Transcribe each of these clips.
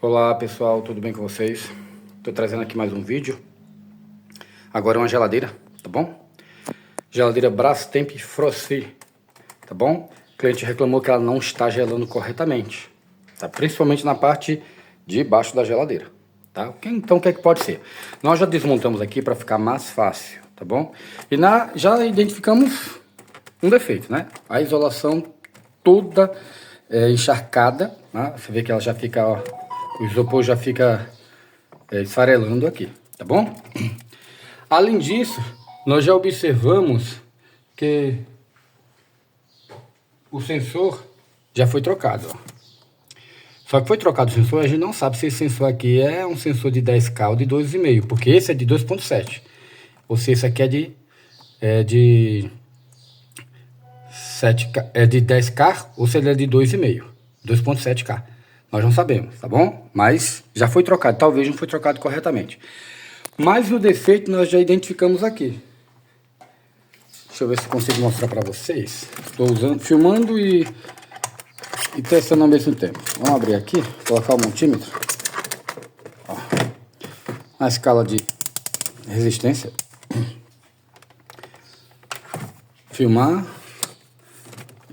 Olá pessoal, tudo bem com vocês? Estou trazendo aqui mais um vídeo. Agora é uma geladeira, tá bom? Geladeira Brastemp Frosty, tá bom? O cliente reclamou que ela não está gelando corretamente, tá? Principalmente na parte de baixo da geladeira, tá? Então o que é que pode ser? Nós já desmontamos aqui para ficar mais fácil, tá bom? E já identificamos um defeito, né? A isolação toda encharcada, né? Você vê que ela já fica, ó, o isopor já fica esfarelando aqui, tá bom? Além disso, nós já observamos que o sensor já foi trocado, ó. Só que foi trocado o sensor, a gente não sabe se esse sensor aqui é um sensor de 10K ou de 2,5, porque esse é de 2,7. Ou se esse aqui é de 10K ou se ele é de 2,5, 2,7K. Nós não sabemos, tá bom? Mas já foi trocado, talvez não foi trocado corretamente. Mas o defeito nós já identificamos aqui. Deixa eu ver se consigo mostrar para vocês. Estou filmando e testando ao mesmo tempo. Vamos abrir aqui, colocar o multímetro. Ó, na escala de resistência. Filmar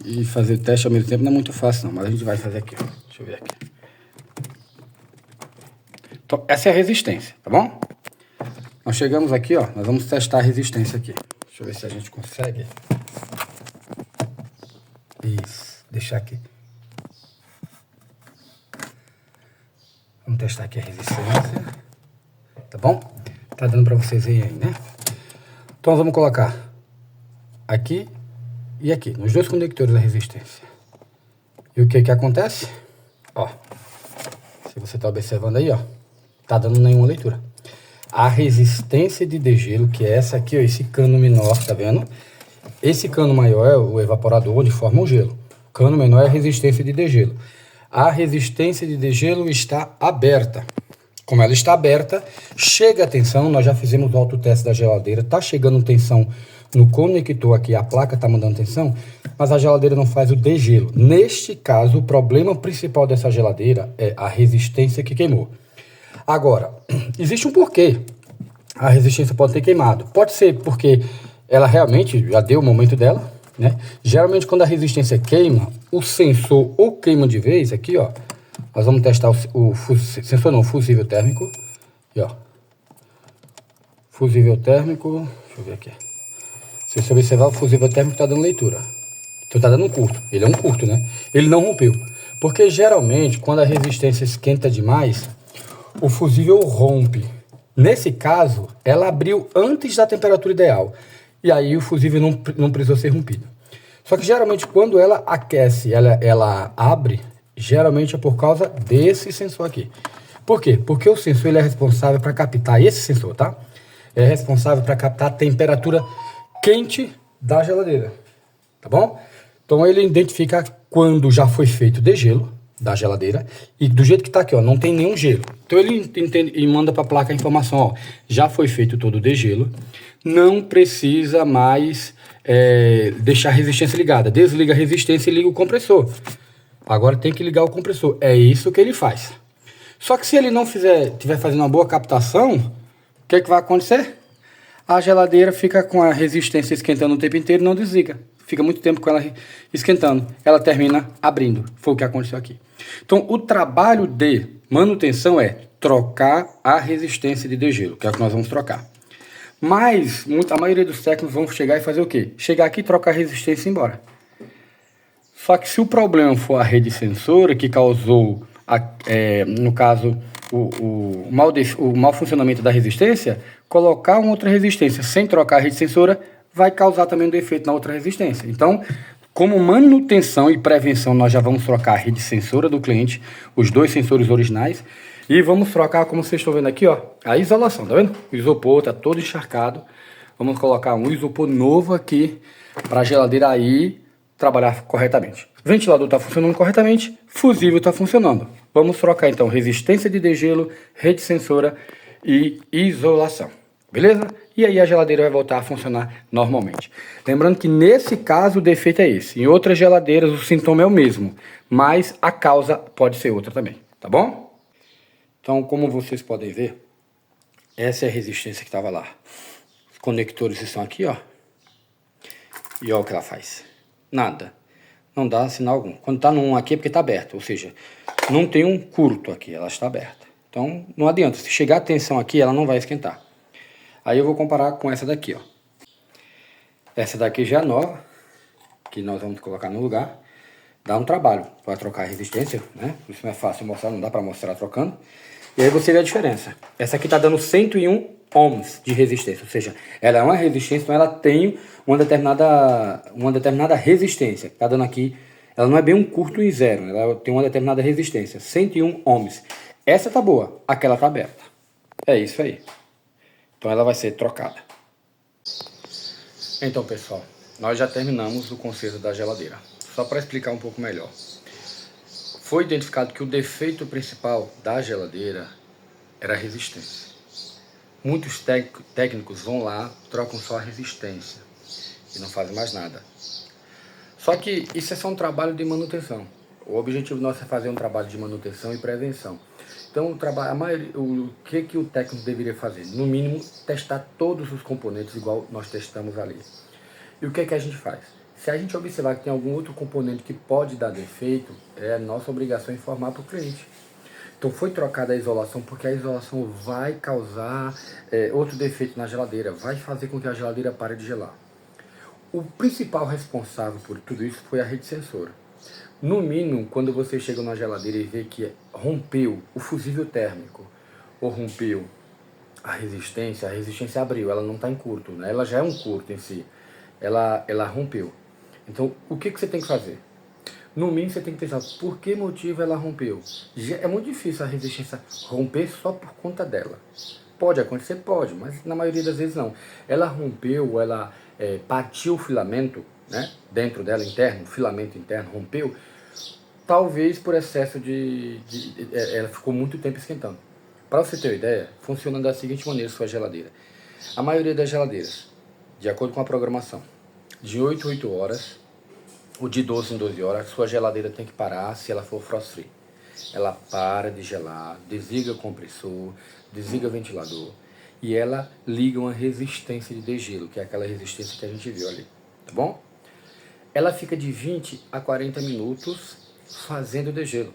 e fazer o teste ao mesmo tempo não é muito fácil não, mas a gente vai fazer aqui, ó. Deixa eu ver aqui. Então, essa é a resistência, tá bom? Nós chegamos aqui, ó, nós vamos testar a resistência aqui. Deixa eu ver se a gente consegue. Isso, deixar aqui. Vamos testar aqui a resistência. Tá bom? Tá dando pra vocês verem aí, né? Então vamos colocar aqui e aqui, nos dois conectores da resistência. E o que que acontece? Ó, se você tá observando aí, ó, tá dando nenhuma leitura. A resistência de degelo, que é essa aqui, ó, esse cano menor, tá vendo? Esse cano maior é o evaporador onde forma o gelo. O cano menor é a resistência de degelo. A resistência de degelo está aberta. Como ela está aberta, chega a tensão, nós já fizemos o autoteste da geladeira, tá chegando tensão no conector aqui, a placa tá mandando tensão, mas a geladeira não faz o degelo. Neste caso, o problema principal dessa geladeira é a resistência que queimou. Agora, existe um porquê a resistência pode ter queimado. Pode ser porque ela realmente já deu o momento dela, né? Geralmente quando a resistência queima, o sensor ou queima de vez, aqui ó, nós vamos testar o fusível térmico, e ó, fusível térmico, deixa eu ver aqui. Se você observar, o fusível térmico está dando leitura. Então tá dando um curto, ele é um curto, né? Ele não rompeu, porque geralmente quando a resistência esquenta demais, o fusível rompe. Nesse caso, ela abriu antes da temperatura ideal. E aí o fusível não precisou ser rompido. Só que geralmente quando ela aquece, ela abre, geralmente é por causa desse sensor aqui. Por quê? Porque o sensor ele é responsável para captar, esse sensor, tá? É responsável para captar a temperatura quente da geladeira. Tá bom? Então ele identifica quando já foi feito o degelo da geladeira, e do jeito que tá aqui, ó, não tem nenhum gelo. Então ele entende e manda para a placa a informação, ó, já foi feito todo o degelo, não precisa mais deixar a resistência ligada. Desliga a resistência e liga o compressor. Agora tem que ligar o compressor. É isso que ele faz. Só que se ele não tiver fazendo uma boa captação, o que é que vai acontecer? A geladeira fica com a resistência esquentando o tempo inteiro e não desliga. Fica muito tempo com ela esquentando. Ela termina abrindo. Foi o que aconteceu aqui. Então, o trabalho de manutenção é trocar a resistência de degelo, que é o que nós vamos trocar. Mas, a maioria dos técnicos vão chegar e fazer o quê? Chegar aqui, trocar a resistência e ir embora. Só que se o problema for a rede sensora, que causou, no caso, o mau funcionamento da resistência, colocar uma outra resistência sem trocar a rede sensora vai causar também um defeito na outra resistência. Então, como manutenção e prevenção, nós já vamos trocar a rede sensora do cliente, os dois sensores originais, e vamos trocar, como vocês estão vendo aqui, ó, a isolação, tá vendo? O isopor tá todo encharcado. Vamos colocar um isopor novo aqui para a geladeira aí trabalhar corretamente. O ventilador está funcionando corretamente, fusível está funcionando. Vamos trocar então resistência de degelo, rede sensora e isolação. Beleza? E aí a geladeira vai voltar a funcionar normalmente. Lembrando que nesse caso o defeito é esse. Em outras geladeiras o sintoma é o mesmo, mas a causa pode ser outra também, tá bom? Então, como vocês podem ver, essa é a resistência que estava lá. Os conectores estão aqui, ó. E olha o que ela faz. Nada. Não dá sinal algum. Quando está no 1 aqui é porque está aberto. Ou seja, não tem um curto aqui, ela está aberta. Então, não adianta. Se chegar a tensão aqui, ela não vai esquentar. Aí eu vou comparar com essa daqui, ó. Essa daqui já é nova, que nós vamos colocar no lugar. Dá um trabalho para trocar a resistência, né? Isso não é fácil mostrar, não dá para mostrar trocando. E aí você vê a diferença. Essa aqui está dando 101 ohms de resistência, ou seja, ela é uma resistência, então ela tem uma determinada resistência. Está dando aqui, ela não é bem um curto em zero, ela tem uma determinada resistência, 101 ohms. Essa tá boa, aquela tá aberta. É isso aí. Então ela vai ser trocada. Então, pessoal, nós já terminamos o conserto da geladeira. Só para explicar um pouco melhor. Foi identificado que o defeito principal da geladeira era a resistência. Muitos técnicos vão lá, trocam só a resistência e não fazem mais nada. Só que isso é só um trabalho de manutenção. O objetivo nosso é fazer um trabalho de manutenção e prevenção. Então, o que o técnico deveria fazer? No mínimo, testar todos os componentes igual nós testamos ali. E o que a gente faz? Se a gente observar que tem algum outro componente que pode dar defeito, é nossa obrigação informar para o cliente. Então foi trocada a isolação, porque a isolação vai causar outro defeito na geladeira, vai fazer com que a geladeira pare de gelar. O principal responsável por tudo isso foi a rede sensora. No mínimo, quando você chega na geladeira e vê que rompeu o fusível térmico, ou rompeu a resistência abriu, ela não está em curto, né? Ela já é um curto em si, ela rompeu. Então, o que você tem que fazer? No mínimo, você tem que pensar, por que motivo ela rompeu? É muito difícil a resistência romper só por conta dela. Pode acontecer? Pode, mas na maioria das vezes não. Ela rompeu, ela partiu o filamento, né, dentro dela, interno, o filamento interno rompeu, talvez por excesso ela ficou muito tempo esquentando. Para você ter uma ideia, funciona da seguinte maneira sua geladeira. A maioria das geladeiras, de acordo com a programação, de 8 a 8 horas, ou de 12 em 12 horas, sua geladeira tem que parar se ela for frost free. Ela para de gelar, desliga o compressor, desliga o ventilador e ela liga uma resistência de degelo, que é aquela resistência que a gente viu ali, tá bom? Ela fica de 20 a 40 minutos fazendo degelo.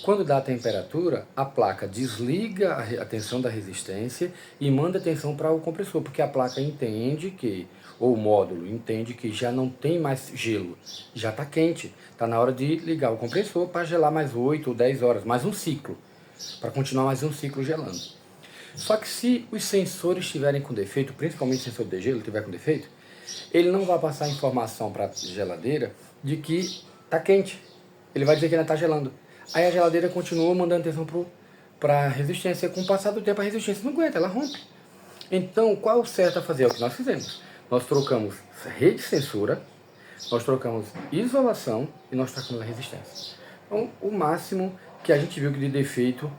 Quando dá a temperatura, a placa desliga a tensão da resistência e manda a tensão para o compressor, porque a placa entende que, ou o módulo entende que já não tem mais gelo, já está quente. Está na hora de ligar o compressor para gelar mais 8 ou 10 horas, mais um ciclo, para continuar mais um ciclo gelando. Só que se os sensores estiverem com defeito, principalmente o sensor de gelo estiver com defeito, ele não vai passar informação para a geladeira de que está quente. Ele vai dizer que ainda está gelando. Aí a geladeira continua mandando tensão para a resistência. Com o passar do tempo a resistência não aguenta, ela rompe. Então qual é o certo a fazer? É o que nós fizemos. Nós trocamos rede sensora, nós trocamos isolação e nós trocamos a resistência. Então o máximo que a gente viu que de defeito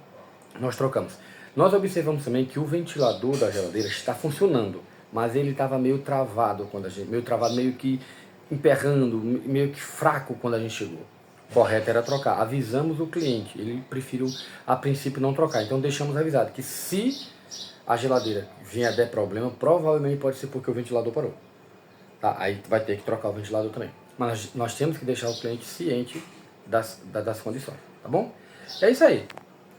nós trocamos. Nós observamos também que o ventilador da geladeira está funcionando, mas ele estava meio travado, meio que emperrando, meio que fraco quando a gente chegou. Correto era trocar. Avisamos o cliente, ele preferiu a princípio não trocar. Então deixamos avisado que se a geladeira vier a der problema, provavelmente pode ser porque o ventilador parou. Tá? Aí vai ter que trocar o ventilador também. Mas nós temos que deixar o cliente ciente das condições, tá bom? É isso aí.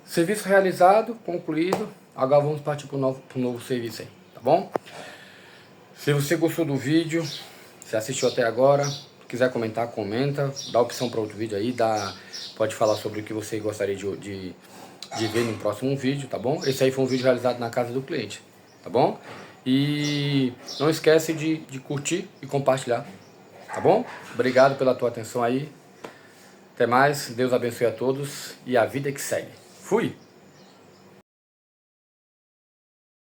Serviço realizado, concluído. Agora vamos partir para o novo serviço aí, tá bom? Se você gostou do vídeo, se assistiu até agora, quiser comentar, comenta, dá opção para outro vídeo aí, pode falar sobre o que você gostaria de ver no próximo vídeo, tá bom? Esse aí foi um vídeo realizado na casa do cliente, tá bom? E não esquece de curtir e compartilhar, tá bom? Obrigado pela tua atenção aí. Até mais, Deus abençoe a todos e a vida que segue. Fui!